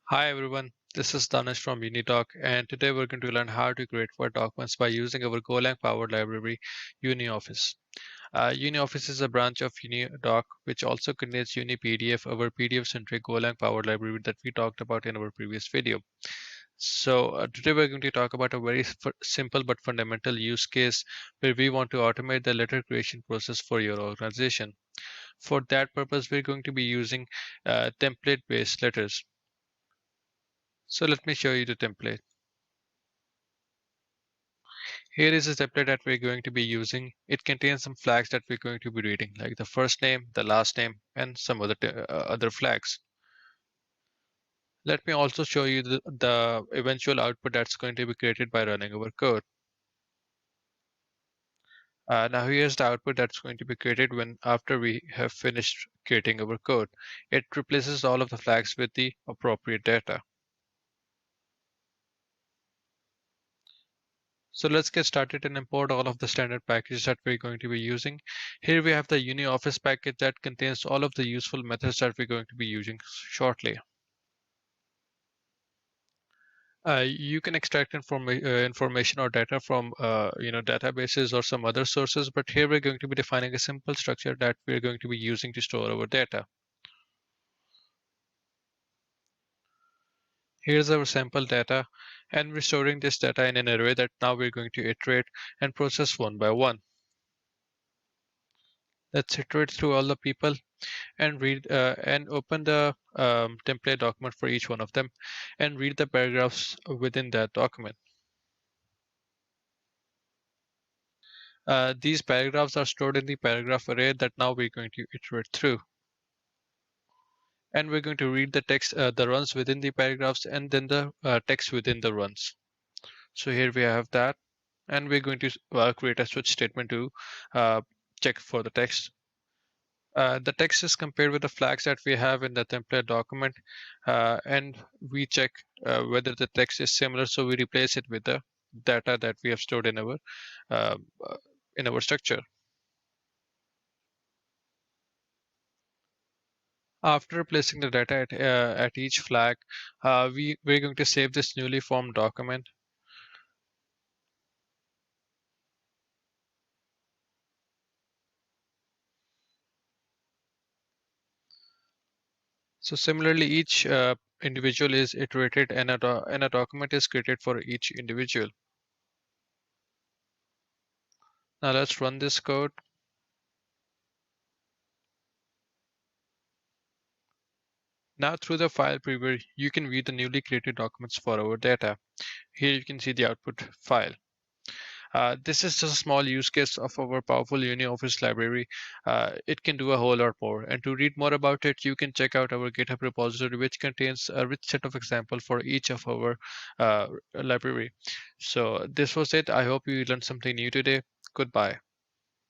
Hi everyone, this is Danish from Unidoc, and today we're going to learn how to create Word documents by using our Golang powered library, UniOffice. UniOffice is a branch of Unidoc which also contains UniPDF, our PDF-centric Golang powered library that we talked about in our previous video. So today we're going to talk about a very simple but fundamental use case where we want to automate the letter creation process for your organization. For that purpose, we're going to be using template-based letters. So let me show you the template. Here is a template that we're going to be using. It contains some flags that we're going to be reading, like the first name, the last name, and some other flags. Let me also show you the eventual output that's going to be created by running our code. Now here's the output that's going to be created when after we have finished creating our code. It replaces all of the flags with the appropriate data. So let's get started and import all of the standard packages that we're going to be using. Here we have the UniOffice package that contains all of the useful methods that we're going to be using shortly. You can extract information or data from databases or some other sources, but here we're going to be defining a simple structure that we're going to be using to store our data. Here's our sample data, and we're storing this data in an array that now we're going to iterate and process one by one. Let's iterate through all the people and read and open the template document for each one of them and read the paragraphs within that document. These paragraphs are stored in the paragraph array that now we're going to iterate through. And we're going to read the text, the runs within the paragraphs, and then the text within the runs. So here we have that, and we're going to create a switch statement to check for the text. The text is compared with the flags that we have in the template document, and we check whether the text is similar. So we replace it with the data that we have stored uh, in our structure. After replacing the data at each flag, we're going to save this newly formed document. So similarly, each individual is iterated, and a document is created for each individual. Now let's run this code. Now through the file preview, you can view the newly created documents for our data. Here you can see the output file. This is just a small use case of our powerful UniOffice library. It can do a whole lot more. And to read more about it, you can check out our GitHub repository, which contains a rich set of examples for each of our library. So this was it. I hope you learned something new today. Goodbye.